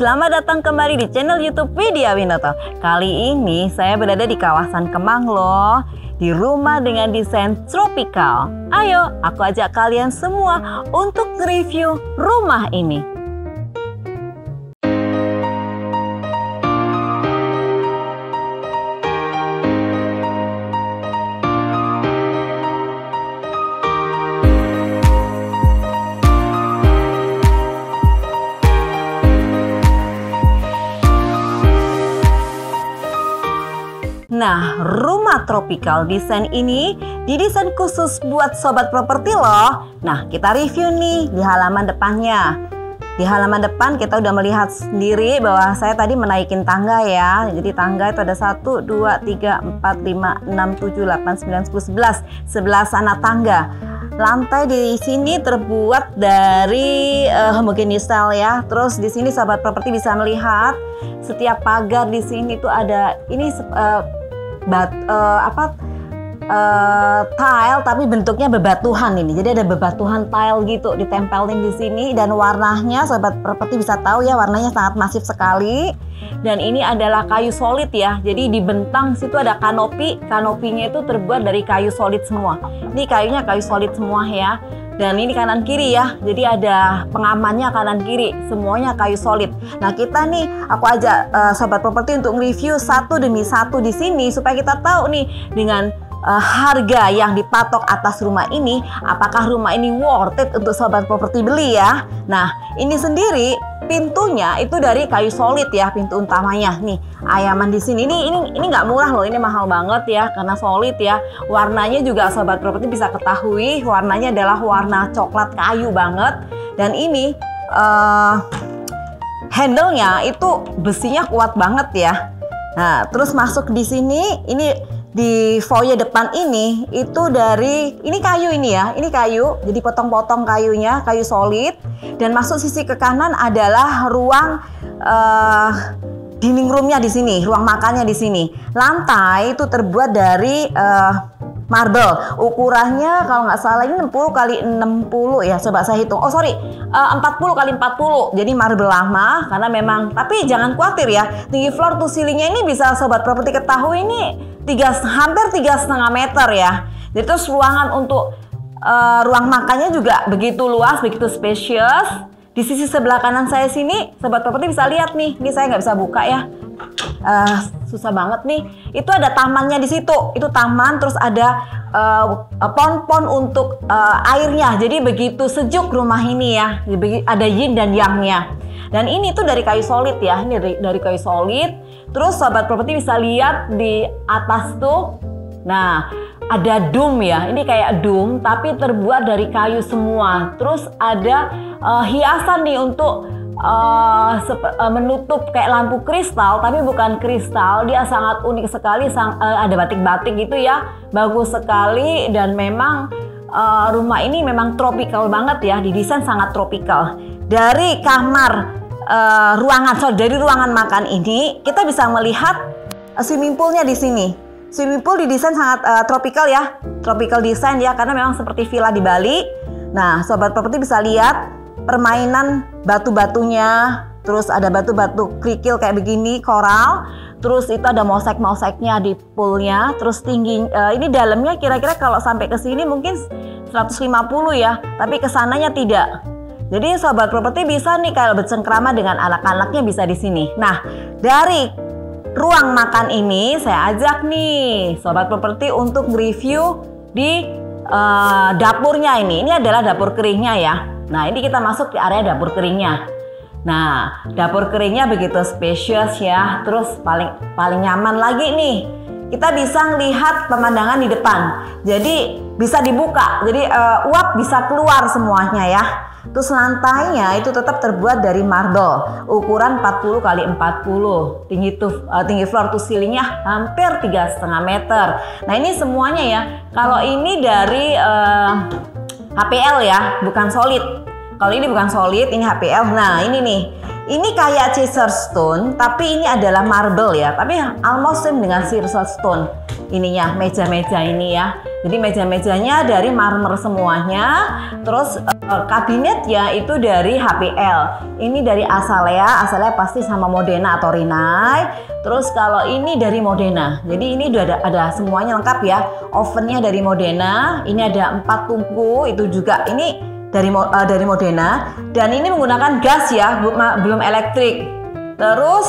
selamat datang kembali di channel YouTube Widya Winoto. Kali ini saya berada di kawasan Kemang loh, di rumah dengan desain tropikal. Ayo, aku ajak kalian semua untuk review rumah ini. Nah, rumah tropical desain ini didesain khusus buat sobat properti loh. Nah, kita review nih di halaman depannya. Di halaman depan kita udah melihat sendiri bahwa saya tadi menaikin tangga ya. Jadi tangga itu ada 1, 2, 3, 4, 5, 6, 7, 8, 9, 10, 11 anak tangga. Lantai di sini terbuat dari homogeneous tile ya. Terus di sini sobat properti bisa melihat setiap pagar di sini tuh ada ini tile tapi bentuknya bebatuan ini. Jadi ada bebatuan tile gitu ditempelin di sini dan warnanya sobat properti bisa tahu ya, warnanya sangat masif sekali. Dan ini adalah kayu solid ya. Jadi di bentang situ ada kanopi. Kanopinya itu terbuat dari kayu solid semua. Ini kayunya kayu solid semua ya. Dan ini kanan kiri ya, jadi ada pengamannya kanan kiri, semuanya kayu solid. Nah kita nih, aku ajak sobat properti untuk review satu demi satu di sini supaya kita tahu nih dengan harga yang dipatok atas rumah ini, apakah rumah ini worth it untuk sobat properti beli ya. Nah ini sendiri pintunya itu dari kayu solid ya, pintu utamanya nih. Ayaman di sini ini nggak murah loh, ini mahal banget ya karena solid ya. Warnanya juga sobat properti bisa ketahui, warnanya adalah warna coklat kayu banget. Dan ini handle-nya itu besinya kuat banget ya. Nah terus masuk di sini, ini di foyer depan ini itu dari ini kayu ini ya, ini kayu, jadi potong-potong kayunya, kayu solid. Dan masuk sisi ke kanan adalah ruang dining roomnya di sini, ruang makannya di sini. Lantai itu terbuat dari marble. Ukurannya kalau nggak salah ini 60 kali 60 ya, coba saya hitung. Oh sorry, 40 kali 40. Jadi marble lama karena memang. Tapi jangan khawatir ya, tinggi floor to ceilingnya ini bisa sobat properti ketahui ini hampir 3,5 meter ya. Jadi terus ruangan untuk ruang makannya juga begitu luas, begitu spacious. Di sisi sebelah kanan saya sini, sobat properti bisa lihat nih. Ini saya nggak bisa buka ya, susah banget nih. Itu ada tamannya di situ. Itu taman, terus ada pon-pon untuk airnya. Jadi begitu sejuk rumah ini ya. Ada yin dan yang-nya. Dan ini tuh dari kayu solid ya. Ini dari kayu solid. Terus sobat properti bisa lihat di atas tuh. Nah, ada dome ya, ini kayak dome tapi terbuat dari kayu semua. Terus ada hiasan nih untuk menutup kayak lampu kristal, tapi bukan kristal, dia sangat unik sekali. Ada batik-batik gitu ya, bagus sekali. Dan memang rumah ini memang tropical banget ya, didesain sangat tropical. Dari kamar dari ruangan makan ini kita bisa melihat swimming poolnya di sini. Swimming pool didesain sangat tropical ya, tropical design ya, karena memang seperti villa di Bali. Nah, sobat properti bisa lihat permainan batu-batunya, terus ada batu-batu kerikil kayak begini, koral. Terus itu ada mosaik-mosaiknya di poolnya. Terus tinggi, ini dalamnya kira-kira kalau sampai ke sini mungkin 150 ya, tapi kesananya tidak. Jadi sobat properti bisa nih kalau bercengkrama dengan anak-anaknya bisa di sini. Nah, dari ruang makan ini saya ajak nih sobat properti untuk review di dapurnya ini. Ini adalah dapur keringnya ya. Nah, ini kita masuk di area dapur keringnya. Nah, dapur keringnya begitu spacious ya. Terus paling nyaman lagi nih, kita bisa melihat pemandangan di depan. Jadi bisa dibuka. Jadi uap bisa keluar semuanya ya. Terus lantainya itu tetap terbuat dari marble, ukuran 40 kali 40. Tinggi floor to ceilingnya hampir 3,5 meter. Nah ini semuanya ya. Kalau ini dari HPL ya, bukan solid. Kalau ini bukan solid, ini HPL. Nah ini nih, ini kayak Caesarstone, tapi ini adalah marble ya. Tapi almost same dengan Caesarstone. Ininya meja-meja ini ya. Jadi meja-mejanya dari marmer semuanya. Terus Kabinetnya itu dari HPL. Ini dari Azalea. Azalea pasti sama Modena atau Rinnai. Terus kalau ini dari Modena. Jadi ini udah ada semuanya lengkap ya. Ovennya dari Modena. Ini ada 4 tungku. Itu juga ini dari Modena. Dan ini menggunakan gas ya, belum elektrik. Terus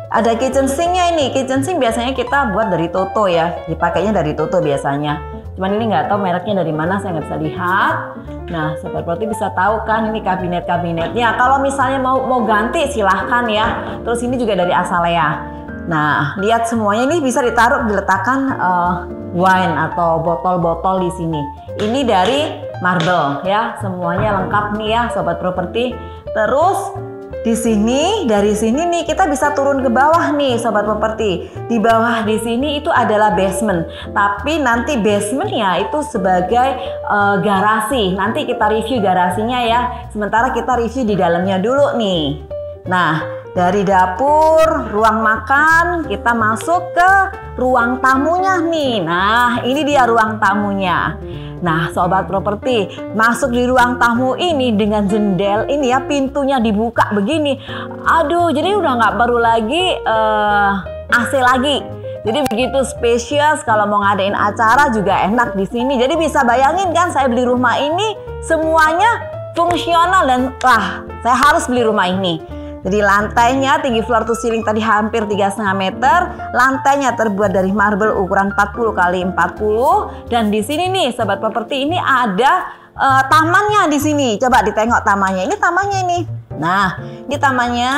ada kitchen sinknya ini. Kitchen sink biasanya kita buat dari Toto ya. Dipakainya dari Toto biasanya. Cuman ini nggak tahu mereknya dari mana, saya nggak bisa lihat. Nah, Sobat Properti bisa tahu kan ini kabinet-kabinetnya. Kalau misalnya mau ganti silahkan ya. Terus ini juga dari Azalea. Nah, lihat semuanya ini bisa diletakkan wine atau botol-botol di sini. Ini dari marble ya. Semuanya lengkap nih ya Sobat Properti. Terus dari sini nih kita bisa turun ke bawah nih Sobat Properti. Di bawah di sini itu adalah basement. Tapi nanti basementnya itu sebagai garasi. Nanti kita review garasinya ya. Sementara kita review di dalamnya dulu nih. Nah, dari dapur, ruang makan, kita masuk ke ruang tamunya nih. Nah, ini dia ruang tamunya. Nah, Sobat Properti, masuk di ruang tamu ini dengan jendela ini ya, pintunya dibuka begini. Aduh, jadi udah nggak perlu lagi AC lagi. Jadi begitu spesies, kalau mau ngadain acara juga enak di sini. Jadi bisa bayangin kan, saya beli rumah ini semuanya fungsional dan saya harus beli rumah ini. Jadi lantainya tinggi floor to ceiling tadi hampir 3,5 meter. Lantainya terbuat dari marble ukuran 40 x 40. Dan di sini nih Sobat Properti ini ada tamannya di sini. Coba ditengok tamannya. Ini tamannya ini. Nah, ini tamannya.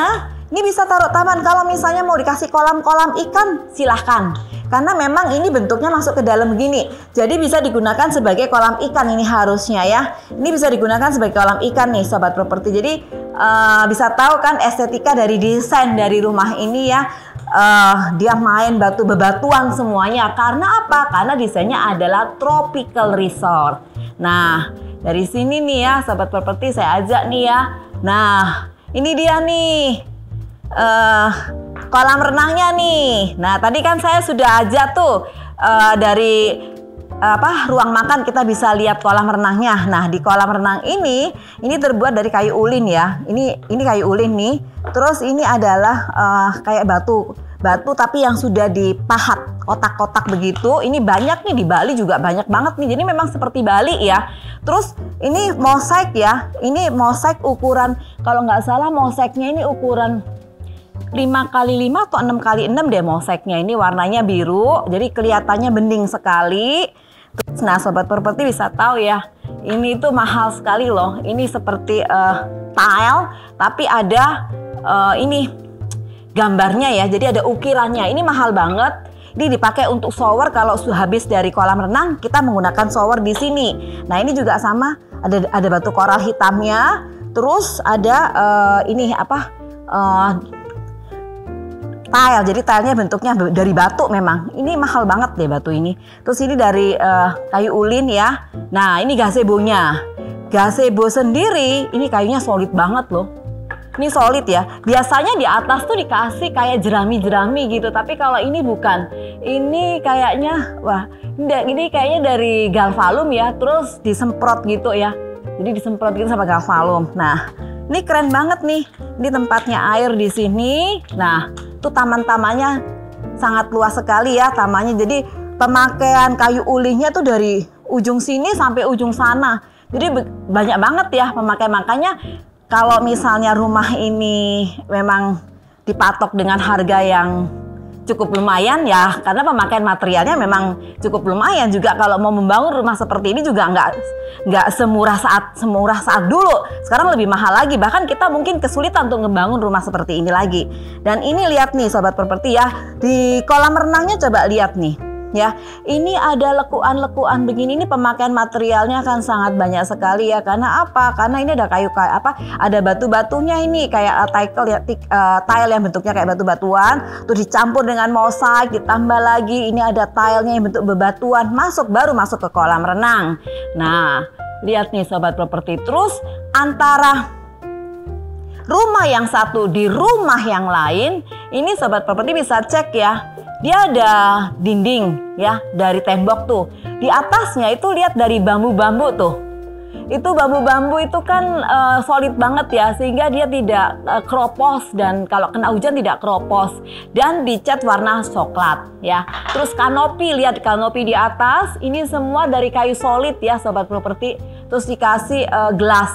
Ini bisa taruh taman. Kalau misalnya mau dikasih kolam-kolam ikan, silahkan. Karena memang ini bentuknya masuk ke dalam begini. Jadi bisa digunakan sebagai kolam ikan ini harusnya ya. Ini bisa digunakan sebagai kolam ikan nih Sobat Properti. Jadi bisa tahu kan estetika dari desain dari rumah ini ya. Dia main bebatuan semuanya. Karena apa? Karena desainnya adalah tropical resort. Nah, dari sini nih ya Sobat Properti saya ajak nih ya. Nah, ini dia nih. Kolam renangnya nih. Nah, tadi kan saya sudah ajak tuh dari ruang makan kita bisa lihat kolam renangnya. Nah, di kolam renang ini terbuat dari kayu ulin ya. Ini kayu ulin nih. Terus ini adalah kayak batu tapi yang sudah dipahat kotak-kotak begitu. Ini banyak nih di Bali juga banyak banget nih. Jadi memang seperti Bali ya. Terus ini mosaik ya. Ini mosaik ukuran, kalau nggak salah mosaiknya ini ukuran 5x5 atau 6x6 deh mosaiknya. Ini warnanya biru, jadi kelihatannya bening sekali. Terus, nah Sobat Properti bisa tahu ya, ini tuh mahal sekali loh. Ini seperti tile, tapi ada ini gambarnya ya, jadi ada ukirannya. Ini mahal banget. Ini dipakai untuk shower. Kalau habis dari kolam renang, kita menggunakan shower di sini. Nah ini juga sama, ada batu koral hitamnya. Terus ada ini apa? Tile, jadi tilenya bentuknya dari batu memang. Ini mahal banget deh batu ini. Terus ini dari kayu ulin ya. Nah ini gazebo-nya. Gazebo sendiri, ini kayunya solid banget loh. Ini solid ya. Biasanya di atas tuh dikasih kayak jerami-jerami gitu. Tapi kalau ini bukan. Ini kayaknya, ini kayaknya dari galvalum ya. Terus disemprot gitu ya. Jadi disemprot gitu sama galvalum. Nah, ini keren banget nih. Ini tempatnya air di sini. Nah, itu taman-tamannya sangat luas sekali ya tamannya. Jadi pemakaian kayu ulihnya tuh dari ujung sini sampai ujung sana. Jadi banyak banget ya pemakai. Makanya kalau misalnya rumah ini memang dipatok dengan harga yang cukup lumayan ya, karena pemakaian materialnya memang cukup lumayan juga. Kalau mau membangun rumah seperti ini juga nggak semurah saat dulu. Sekarang lebih mahal lagi, bahkan kita mungkin kesulitan untuk membangun rumah seperti ini lagi. Dan ini lihat nih Sobat Properti ya, di kolam renangnya coba lihat nih ya. Ini ada lekuan-lekuan begini. Ini pemakaian materialnya kan sangat banyak sekali ya. Karena apa? Karena ini ada kayu ada batu-batunya ini kayak tile yang bentuknya kayak batu-batuan, terus dicampur dengan mosaik, ditambah lagi ini ada tilenya yang bentuk bebatuan, baru masuk ke kolam renang. Nah, lihat nih Sobat Properti. Terus antara rumah yang satu di rumah yang lain, ini Sobat Properti bisa cek ya. Dia ada dinding ya dari tembok tuh. Di atasnya itu lihat dari bambu-bambu tuh. Itu bambu-bambu itu kan solid banget ya, sehingga dia tidak keropos, dan kalau kena hujan tidak keropos, dan dicat warna coklat ya. Terus kanopi, lihat kanopi di atas, ini semua dari kayu solid ya Sobat Properti. Terus dikasih gelas,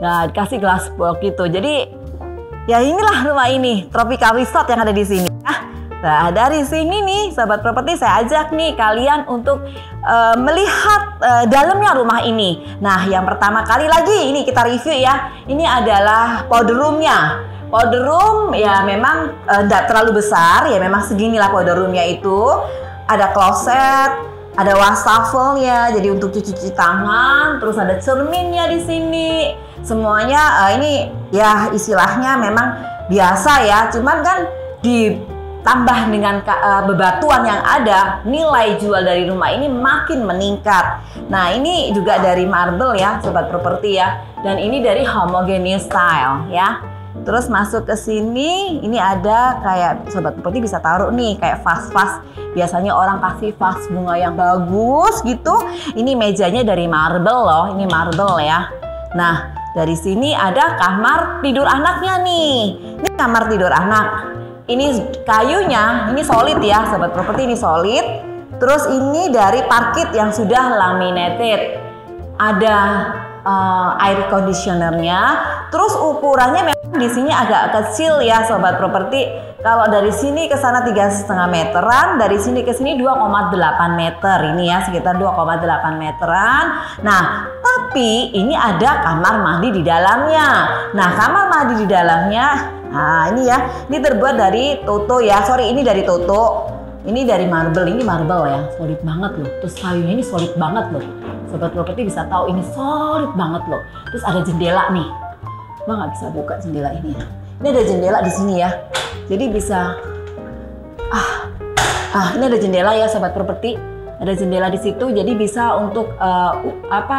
nah dikasih gelas box gitu. Jadi ya inilah rumah ini, Tropical Resort yang ada di sini. Nah, dari sini nih Sobat Properti, saya ajak nih kalian untuk melihat dalamnya rumah ini. Nah, yang pertama kali lagi ini kita review ya. Ini adalah powder room-nya. Powder room ya memang tidak terlalu besar ya, memang seginilah powder room-nya itu. Ada kloset, ada wastafel-nya, jadi untuk cuci tangan, terus ada cerminnya di sini. Semuanya ini ya istilahnya memang biasa ya, cuman kan ditambah dengan bebatuan yang ada, nilai jual dari rumah ini makin meningkat. Nah, ini juga dari marble ya Sobat Properti ya, dan ini dari homogeneous style ya. Terus masuk ke sini, ini ada kayak Sobat Properti bisa taruh nih kayak vas-vas. Biasanya orang kasih vas bunga yang bagus gitu. Ini mejanya dari marble loh, ini marble ya. Nah, dari sini ada kamar tidur anaknya nih. Ini kamar tidur anak. Ini kayunya, ini solid ya Sobat Properti, ini solid. Terus ini dari parket yang sudah laminated. Ada air conditionernya. Terus ukurannya memang di sini agak kecil ya Sobat Properti. Kalau dari sini ke sana 3,5 meteran, dari sini ke sini 2,8 meter. Ini ya sekitar 2,8 meteran. Nah, tapi ini ada kamar mandi di dalamnya. Nah, kamar mandi di dalamnya, nah ini ya, ini terbuat dari toto ya. Sorry, ini dari toto. Ini dari marble, ini marble ya, solid banget loh. Terus kayunya ini solid banget loh. Sobat Properti bisa tahu ini solid banget loh. Terus ada jendela nih. Wah, nggak bisa buka jendela ini ya. Ini ada jendela di sini ya. Jadi bisa ini ada jendela ya Sobat Properti. Ada jendela di situ, jadi bisa untuk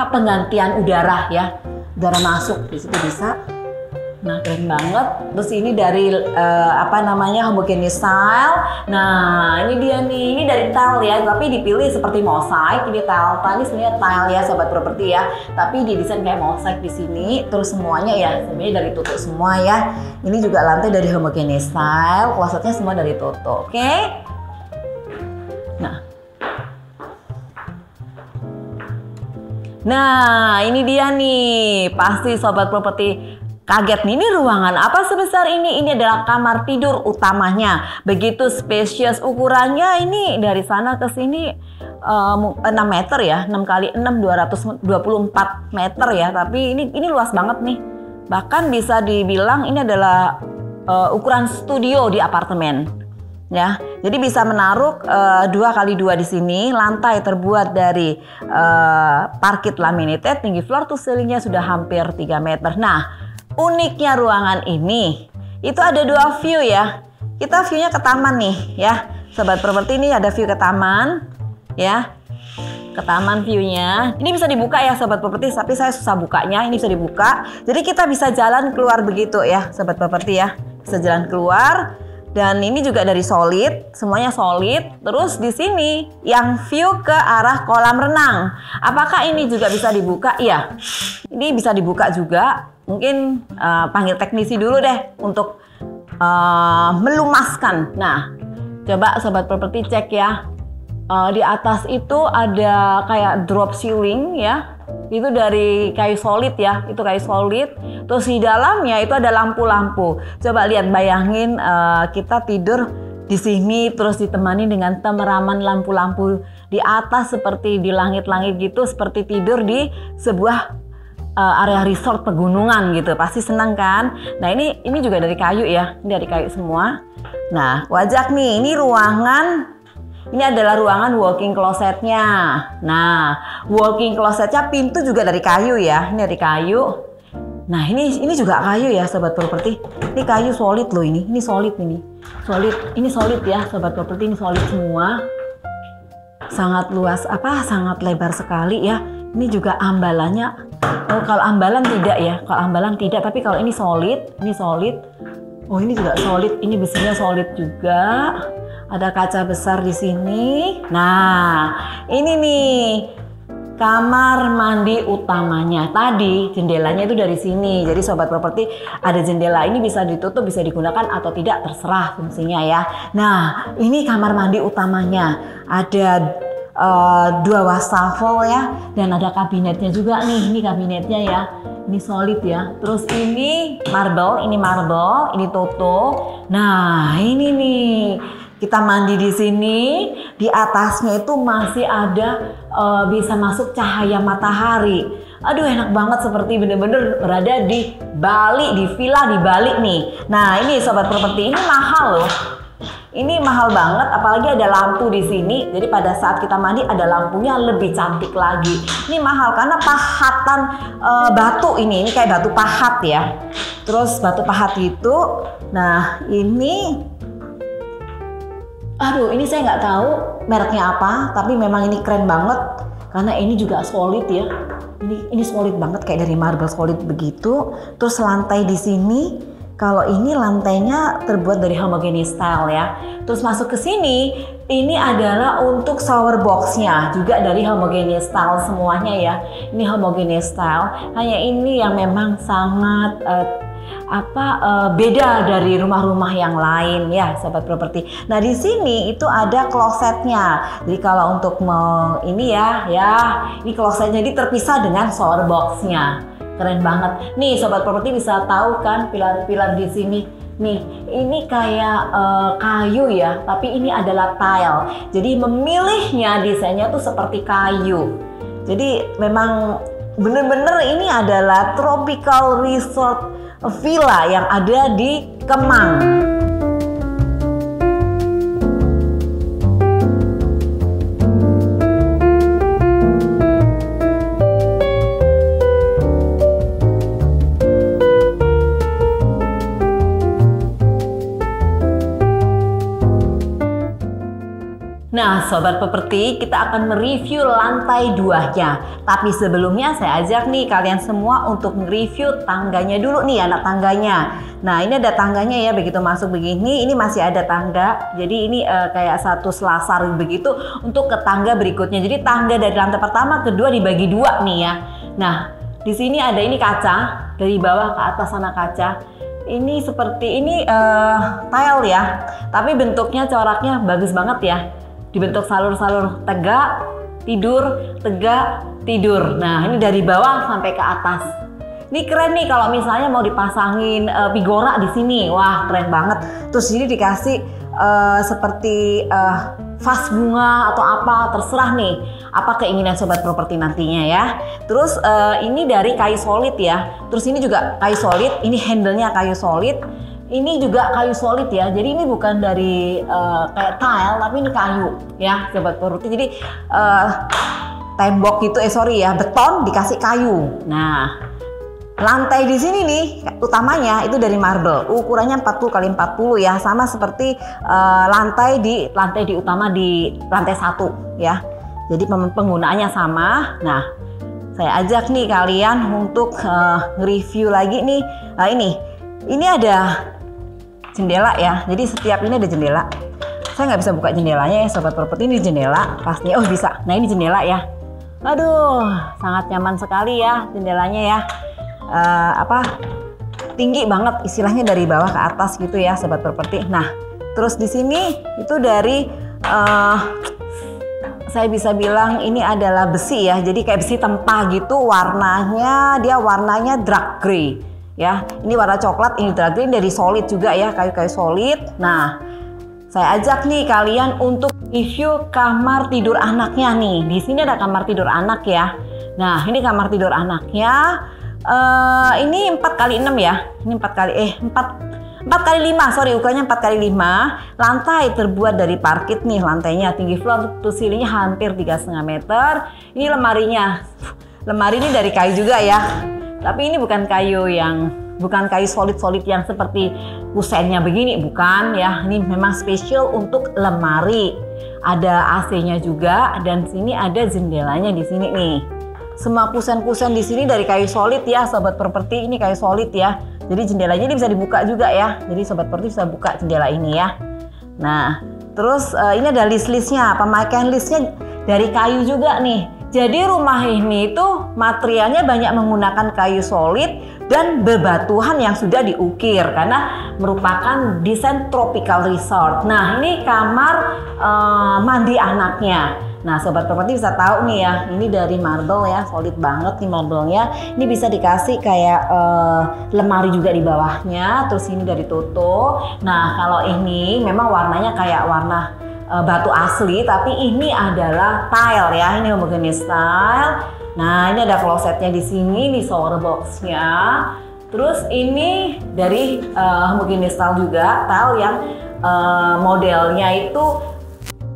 penggantian udara ya. Udara masuk di situ bisa. Nah, keren banget. Terus ini dari homogeneous style. Nah, ini dia nih. Ini dari tile ya, tapi dipilih seperti mosaik. Ini tile. Ini sebenarnya tile ya Sobat Properti ya. Tapi didesain kayak mosaik di sini. Terus semuanya ya, sebenarnya dari tutup semua ya. Ini juga lantai dari homogeneous style. Klosetnya semua dari tutup. Oke? Nah, ini dia nih. Pasti Sobat Properti kaget nih, ini ruangan apa sebesar ini? Ini adalah kamar tidur utamanya. Begitu spacious ukurannya, ini dari sana ke sini 6 meter ya, 6 kali 6 224 meter ya. Tapi ini luas banget nih. Bahkan bisa dibilang ini adalah ukuran studio di apartemen. Ya, jadi bisa menaruh 2x2 di sini. Lantai terbuat dari parket laminated, tinggi floor to ceilingnya sudah hampir 3 meter. Nah, uniknya ruangan ini itu ada 2 view ya. Kita view-nya ke taman nih ya. Sobat Properti, ini ada view ke taman ya. Ke taman view-nya. Ini bisa dibuka ya Sobat Properti, tapi saya susah bukanya. Ini bisa dibuka. Jadi kita bisa jalan keluar begitu ya Sobat Properti ya. Bisa jalan keluar. Dan ini juga dari solid, semuanya solid. Terus di sini yang view ke arah kolam renang. Apakah ini juga bisa dibuka? Iya. Ini bisa dibuka juga. Mungkin panggil teknisi dulu deh untuk melumaskan. Nah, coba Sobat Properti cek ya. Di atas itu ada kayak drop ceiling ya. Itu dari kayu solid ya, itu kayu solid. Terus di dalamnya itu ada lampu-lampu. Coba lihat, bayangin kita tidur di sini terus ditemani dengan temeraman lampu-lampu di atas seperti di langit-langit gitu, seperti tidur di sebuah area resort pegunungan gitu. Pasti senang kan? Nah, ini juga dari kayu ya, ini dari kayu semua. Nah, wajak nih, ini ruangan. Ini adalah ruangan walking closetnya. Nah, walking closetnya pintu juga dari kayu ya. Ini dari kayu. Nah, ini juga kayu ya Sobat Properti. Ini kayu solid loh ini. Ini solid ini. Solid. Ini solid ya Sobat Properti. Ini solid semua. Sangat luas, sangat lebar sekali ya. Ini juga ambalannya. Oh, kalau ambalan tidak ya. Kalau ambalan tidak, tapi kalau ini solid, ini solid. Oh, ini juga solid. Ini besinya solid juga. Ada kaca besar di sini. Nah, ini nih kamar mandi utamanya. Tadi jendelanya itu dari sini. Jadi sobat properti, ada jendela ini bisa ditutup, bisa digunakan atau tidak, terserah fungsinya ya. Nah, ini kamar mandi utamanya. Ada 2 wastafel ya, dan ada kabinetnya juga nih. Ini kabinetnya ya. Ini solid ya. Terus ini marble, ini tutup. Nah, ini nih. Kita mandi di sini, di atasnya itu masih ada bisa masuk cahaya matahari. Aduh, enak banget, seperti bener-bener berada di Bali, di villa di Bali nih. Nah, ini sobat properti, ini mahal loh. Ini mahal banget, apalagi ada lampu di sini. Jadi pada saat kita mandi ada lampunya, lebih cantik lagi. Ini mahal karena pahatan batu ini kayak batu pahat ya. Terus batu pahat itu, nah ini, aduh ini saya nggak tahu mereknya apa, tapi memang ini keren banget karena ini juga solid ya. Ini solid banget kayak dari marble solid begitu. Terus lantai di sini. Kalau ini lantainya terbuat dari homogeneous style ya. Terus masuk ke sini, ini adalah untuk shower boxnya juga dari homogeneous style semuanya ya. Ini homogeneous style. Hanya ini yang memang sangat beda dari rumah-rumah yang lain ya, sobat properti. Nah di sini itu ada klosetnya. Jadi kalau untuk ini ya, ini klosetnya jadi terpisah dengan shower boxnya. Keren banget. Nih sobat properti bisa tahu kan pilar-pilar di sini. Nih, ini kayak kayu ya, tapi ini adalah tile. Jadi memilihnya desainnya tuh seperti kayu. Jadi memang bener-bener ini adalah tropical resort villa yang ada di Kemang. Nah, sobat properti, kita akan mereview lantai 2-nya. Tapi sebelumnya saya ajak nih kalian semua untuk mereview tangganya dulu nih, anak tangganya. Nah, ini ada tangganya ya, begitu masuk begini, ini masih ada tangga. Jadi ini kayak satu selasar begitu untuk ke tangga berikutnya. Jadi tangga dari lantai pertama, kedua dibagi 2 nih ya. Nah, di sini ada ini kaca, dari bawah ke atas sana kaca. Ini seperti ini tile ya, tapi bentuknya coraknya bagus banget ya. Dibentuk salur-salur tegak, tidur, tegak, tidur. Nah, ini dari bawah sampai ke atas. Ini keren nih kalau misalnya mau dipasangin figura di sini. Wah, keren banget. Terus ini dikasih seperti vas bunga atau apa, terserah nih. Apa keinginan sobat properti nantinya ya. Terus ini dari kayu solid ya. Terus ini juga kayu solid, ini handle-nya kayu solid. Ini juga kayu solid ya, jadi ini bukan dari kayak tile, tapi ini kayu ya, sobat properti. Jadi tembok itu, beton dikasih kayu. Nah, lantai di sini nih utamanya itu dari marble, ukurannya 40 x 40 ya, sama seperti lantai di utama di lantai 1 ya. Jadi penggunaannya sama. Nah, saya ajak nih kalian untuk review lagi nih. Nah, ini ada jendela ya, jadi setiap ini ada jendela. Saya nggak bisa buka jendelanya ya sobat properti, ini jendela pastinya. Oh bisa, nah ini jendela ya. Aduh, sangat nyaman sekali ya jendelanya ya. Tinggi banget istilahnya, dari bawah ke atas gitu ya sobat properti. Nah, terus di sini itu dari saya bisa bilang ini adalah besi ya, jadi kayak besi tempah gitu. Warnanya dark grey. Ya, ini warna coklat, ini dark green, dari solid juga ya, kayu-kayu solid. Nah, saya ajak nih kalian untuk review kamar tidur anaknya nih. Di sini ada kamar tidur anak ya. Nah, ini kamar tidur anaknya. Ini 4x6 ya. Ini 4x5, ukurannya 4x5. Lantai terbuat dari parket nih lantainya. Tinggi floor to ceilingnya hampir 3,5 meter. Ini lemarinya. Lemari ini dari kayu juga ya. Tapi ini bukan kayu solid-solid yang seperti kusennya begini, bukan ya. Ini memang spesial untuk lemari. Ada AC-nya juga, dan sini ada jendelanya di sini nih. Semua kusen-kusen di sini dari kayu solid ya, sobat properti. Ini kayu solid ya. Jadi jendelanya ini bisa dibuka juga ya. Jadi sobat properti bisa buka jendela ini ya. Nah, terus ini ada list-listnya. Pemakaian listnya dari kayu juga nih. Jadi rumah ini tuh materialnya banyak menggunakan kayu solid dan bebatuan yang sudah diukir karena merupakan desain tropical resort. Nah, ini kamar mandi anaknya. Nah, sobat properti bisa tahu nih ya, ini dari marble ya, solid banget nih marble-nya. Ini bisa dikasih kayak lemari juga di bawahnya, terus ini dari Toto. Nah, kalau ini memang warnanya kayak warna batu asli, tapi ini adalah tile ya, ini homogeneous tile. Nah, ini ada klosetnya di sini, di shower box-nya. Terus ini dari homogeneous tile juga, tile yang modelnya itu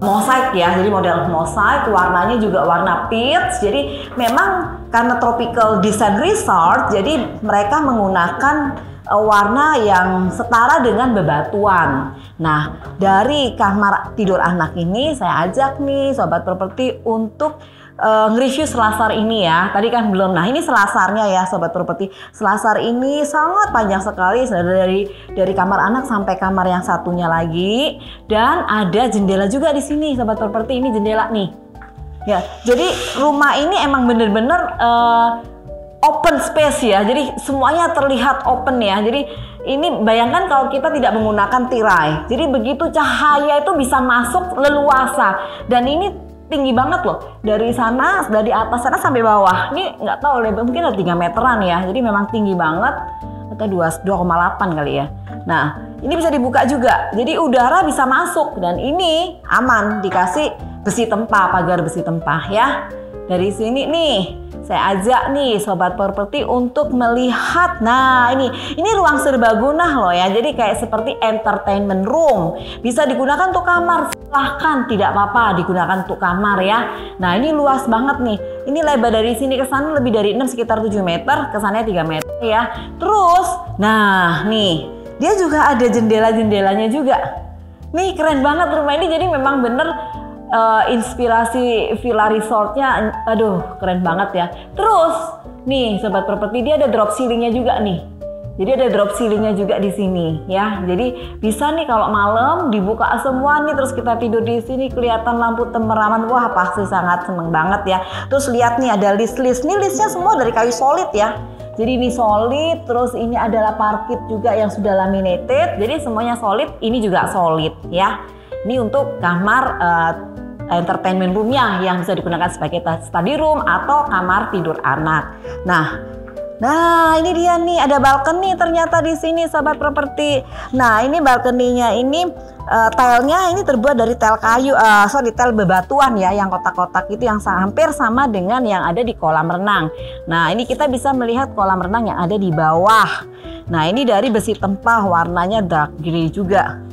mosaik ya, jadi model mosaik, warnanya juga warna peach. Jadi memang karena tropical design resort, jadi mereka menggunakan warna yang setara dengan bebatuan. Nah, dari kamar tidur anak ini saya ajak nih sobat properti untuk nge-review selasar ini ya. Tadi kan belum. Nah, ini selasarnya ya sobat properti. Selasar ini sangat panjang sekali dari kamar anak sampai kamar yang satunya lagi, dan ada jendela juga di sini sobat properti. Ini jendela nih. Ya, jadi rumah ini emang bener-bener open space ya. Jadi semuanya terlihat open ya. Jadi ini bayangkan kalau kita tidak menggunakan tirai. Jadi begitu cahaya itu bisa masuk leluasa, dan ini tinggi banget loh, dari sana, dari atas sana sampai bawah. Ini nggak tahu lebar, mungkin ada 3 meteran ya, jadi memang tinggi banget, atau 2,8 kali ya. Nah, ini bisa dibuka juga, jadi udara bisa masuk, dan ini aman, dikasih besi tempah, pagar besi tempah ya. Dari sini nih, saya ajak nih sobat properti untuk melihat. Nah, ini ruang serbaguna loh ya. Jadi kayak seperti entertainment room. Bisa digunakan untuk kamar. Silahkan, tidak apa-apa digunakan untuk kamar ya. Nah, ini luas banget nih. Ini lebar dari sini ke sana lebih dari 6, sekitar 7 meter, kesannya 3 meter ya. Terus, nah nih, dia juga ada jendela-jendelanya juga. Nih keren banget rumah ini, jadi memang bener inspirasi villa resortnya, aduh keren banget ya. Terus nih sobat properti, dia ada drop ceilingnya juga nih. Jadi ada drop ceilingnya juga di sini ya. Jadi bisa nih kalau malam dibuka semua nih, terus kita tidur di sini kelihatan lampu temeraman. Wah, pasti sangat seneng banget ya. Terus lihat nih ada list-list. Nih listnya semua dari kayu solid ya. Jadi ini solid, terus ini adalah parkit juga yang sudah laminated. Jadi semuanya solid, ini juga solid ya. Ini untuk kamar entertainment roomnya yang bisa digunakan sebagai study room atau kamar tidur anak. Nah ini dia nih, ada balkoni ternyata di sini sobat properti. Nah ini balkoninya ini tilenya ini terbuat dari tel kayu, tel bebatuan ya, yang kotak-kotak itu yang hampir sama dengan yang ada di kolam renang. Nah ini kita bisa melihat kolam renang yang ada di bawah. Nah ini dari besi tempah, warnanya dark grey juga.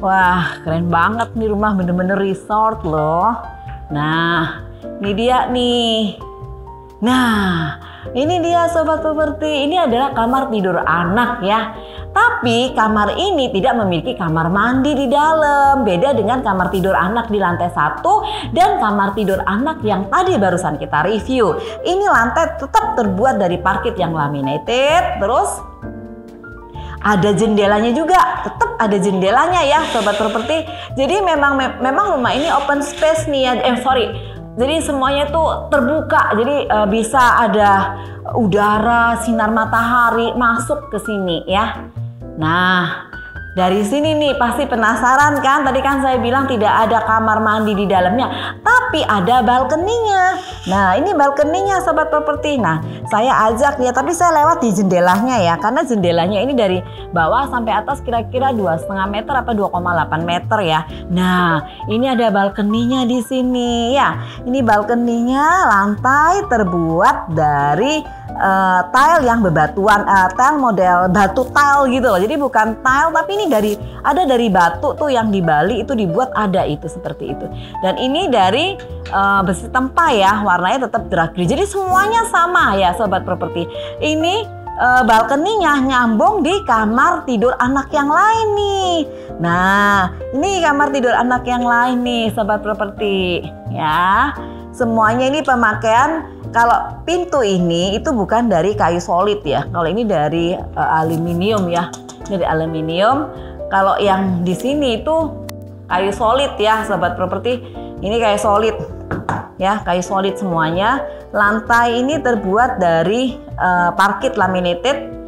Wah, keren banget nih rumah, bener-bener resort loh. Nah, ini dia nih. Nah, ini dia sobat properti. Ini adalah kamar tidur anak ya. Tapi kamar ini tidak memiliki kamar mandi di dalam. Beda dengan kamar tidur anak di lantai 1 dan kamar tidur anak yang tadi barusan kita review. Ini lantai tetap terbuat dari parkit yang laminated. Terus ada jendelanya juga, tetap ada jendelanya ya sobat properti. Jadi memang rumah ini open space nih ya. Jadi semuanya tuh terbuka. Jadi bisa ada udara, sinar matahari masuk ke sini ya. Nah, dari sini nih pasti penasaran kan? Tadi kan saya bilang tidak ada kamar mandi di dalamnya, tapi ada balkoninya. Nah, ini balkoninya sobat properti. Nah, saya ajak ya, tapi saya lewat di jendelanya ya, karena jendelanya ini dari bawah sampai atas kira-kira 2,5 meter apa 2,8 meter ya. Nah, ini ada balkoninya di sini ya. Ini balkoninya lantai terbuat dari tile yang bebatuan, tile model batu tile gitu loh. Jadi bukan tile, tapi ini dari batu tuh yang di Bali itu dibuat, ada itu seperti itu. Dan ini dari besi tempah ya, warnanya tetap dark grey. Jadi semuanya sama ya sobat properti. Ini balkoninya nyambung di kamar tidur anak yang lain nih. Nah, ini kamar tidur anak yang lain nih sobat properti ya. Semuanya ini pemakaian. Kalau pintu ini itu bukan dari kayu solid ya. Kalau ini dari aluminium ya. Dari aluminium. Kalau yang di sini itu kayu solid ya sobat properti. Ini kayu solid. ya, kayu solid semuanya. Lantai ini terbuat dari parket laminated.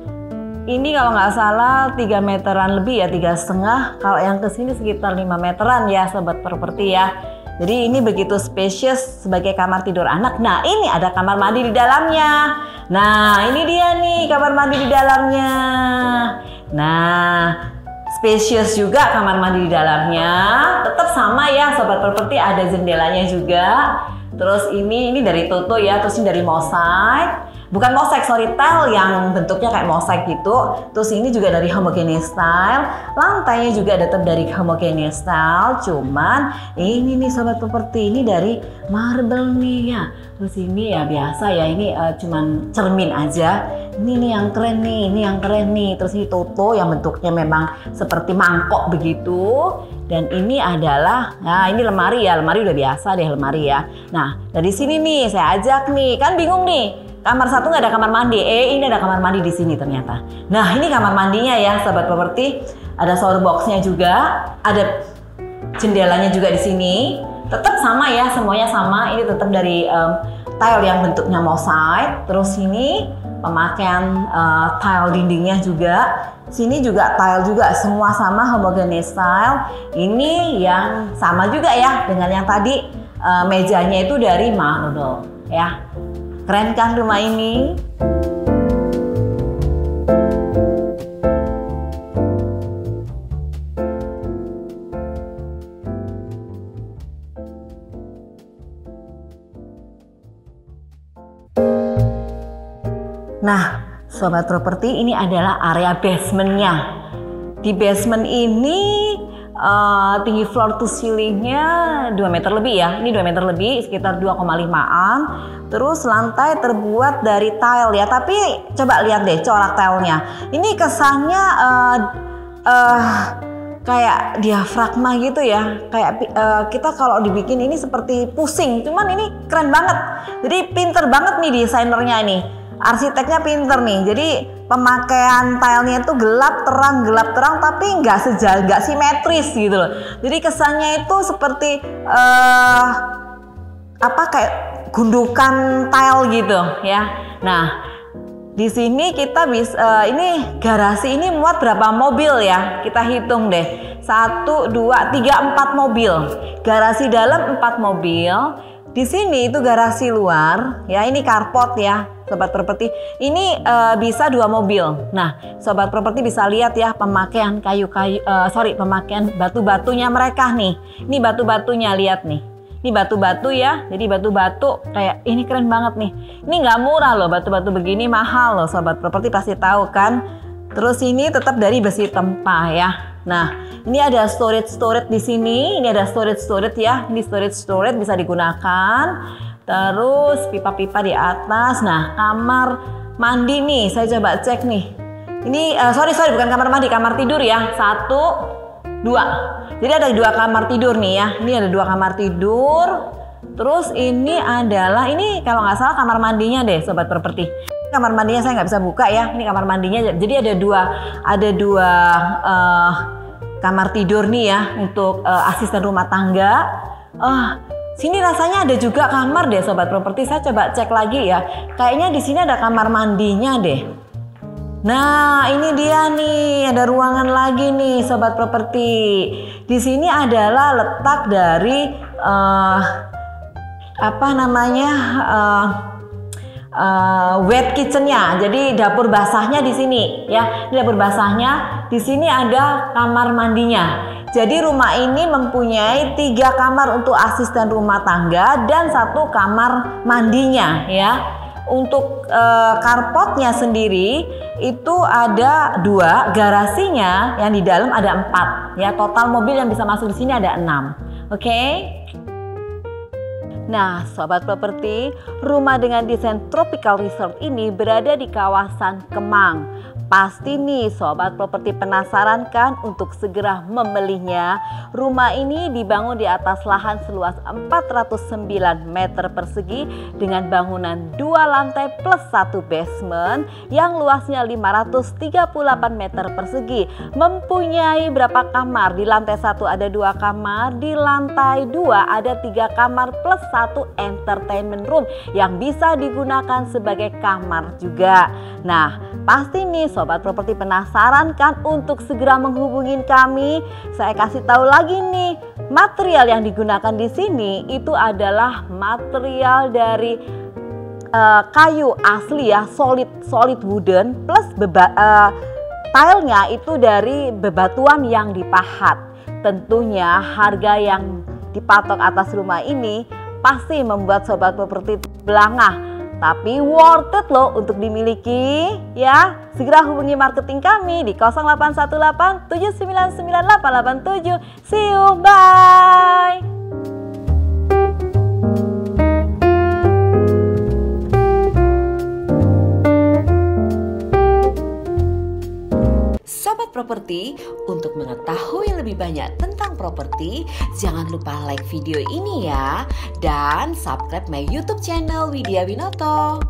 Ini kalau nggak salah 3 meteran lebih ya, 3,5. Kalau yang kesini sekitar 5 meteran ya sobat properti ya. Jadi ini begitu spacious sebagai kamar tidur anak. Nah ini ada kamar mandi di dalamnya. Nah ini dia nih kamar mandi di dalamnya. Nah spacious juga kamar mandi di dalamnya. Tetap sama ya sobat properti, ada jendelanya juga. Terus ini dari Toto ya, terus ini dari mosaik. Bukan mosaik, sorry, tile yang bentuknya kayak mosaik gitu. Terus ini juga dari homogeneous style. Lantainya juga tetap dari homogeneous style. Cuman ini nih sobat properti, ini dari marble nih ya. Terus ini ya biasa ya, ini cuman cermin aja. Ini nih yang keren nih, ini yang keren nih. Terus ini Toto yang bentuknya memang seperti mangkok begitu. Dan ini adalah, nah ini lemari ya, lemari udah biasa deh lemari ya. Nah dari sini nih saya ajak nih, kan bingung nih. Kamar satu nggak ada kamar mandi, ini ada kamar mandi di sini ternyata. Nah ini kamar mandinya ya sobat properti, ada shower boxnya juga, ada jendelanya juga di sini. Tetap sama ya, semuanya sama. Ini tetap dari tile yang bentuknya mosaik. Terus ini pemakaian tile dindingnya juga. Sini juga tile juga, semua sama homogeneous style. Ini yang sama juga ya dengan yang tadi, mejanya itu dari marble ya. Keren kan rumah ini? Nah, sobat properti, ini adalah area basementnya. Di basement ini tinggi floor to ceilingnya 2 meter lebih ya. Ini 2 meter lebih, sekitar 2,5an. Terus lantai terbuat dari tile ya. Tapi coba lihat deh corak tilenya. Ini kesannya kayak diafragma gitu ya. Kayak kita kalau dibikin ini seperti pusing. Cuman ini keren banget. Jadi pinter banget nih desainernya ini. Arsiteknya pinter nih. Jadi pemakaian tilenya itu gelap terang tapi nggak simetris gitu loh. Jadi kesannya itu seperti kayak gundukan tile gitu ya. Nah di sini kita bisa ini garasi ini muat berapa mobil ya? Kita hitung deh. 1, 2, 3, 4 mobil. Garasi dalam 4 mobil. Di sini itu garasi luar ya. Ini carport ya. Sobat properti, ini bisa 2 mobil. Nah, sobat properti bisa lihat ya pemakaian pemakaian batu-batunya mereka nih. Ini batu-batunya, lihat nih. Ini batu-batu ya. Jadi batu-batu kayak ini keren banget nih. Ini nggak murah loh, batu-batu begini mahal loh. Sobat properti pasti tahu kan. Terus ini tetap dari besi tempah ya. Nah, ini ada storage di sini. Ini ada storage ya. Ini storage bisa digunakan. Terus pipa-pipa di atas. Nah, kamar mandi nih, saya coba cek nih. Ini sorry bukan kamar mandi, kamar tidur ya. 1, 2. Jadi ada 2 kamar tidur nih ya. Ini ada 2 kamar tidur. Terus ini adalah, ini kalau nggak salah kamar mandinya deh sobat properti. Kamar mandinya saya nggak bisa buka ya. Ini kamar mandinya. Jadi ada dua kamar tidur nih ya untuk asisten rumah tangga. Sini rasanya ada juga kamar deh sobat properti. Saya coba cek lagi ya. Kayaknya di sini ada kamar mandinya deh. Nah, ini dia nih, ada ruangan lagi nih sobat properti. Di sini adalah letak dari wet kitchennya. Jadi dapur basahnya di sini ya. Di dapur basahnya di sini ada kamar mandinya. Jadi rumah ini mempunyai 3 kamar untuk asisten rumah tangga dan 1 kamar mandinya ya. Untuk carportnya sendiri itu ada 2, garasinya yang di dalam ada 4 ya. Total mobil yang bisa masuk di sini ada 6. Oke? Nah, sobat properti, rumah dengan desain tropical resort ini berada di kawasan Kemang. Pasti nih sobat properti penasaran kan untuk segera membelinya. Rumah ini dibangun di atas lahan seluas 409 meter persegi dengan bangunan 2 lantai plus 1 basement yang luasnya 538 meter persegi. Mempunyai berapa kamar? Di lantai 1 ada 2 kamar, di lantai 2 ada 3 kamar plus 1 entertainment room yang bisa digunakan sebagai kamar juga. Nah, pasti nih sobat properti penasaran kan untuk segera menghubungin kami. Saya kasih tahu lagi nih, material yang digunakan di sini itu adalah material dari kayu asli ya, solid wooden plus tilenya itu dari bebatuan yang dipahat. Tentunya harga yang dipatok atas rumah ini pasti membuat sobat properti belangah. Tapi worth it loh untuk dimiliki ya. Segera hubungi marketing kami di 0818 799 887. See you, bye. Sobat properti, untuk mengetahui lebih banyak tentang properti, jangan lupa like video ini ya, dan subscribe my YouTube channel Widya Winoto.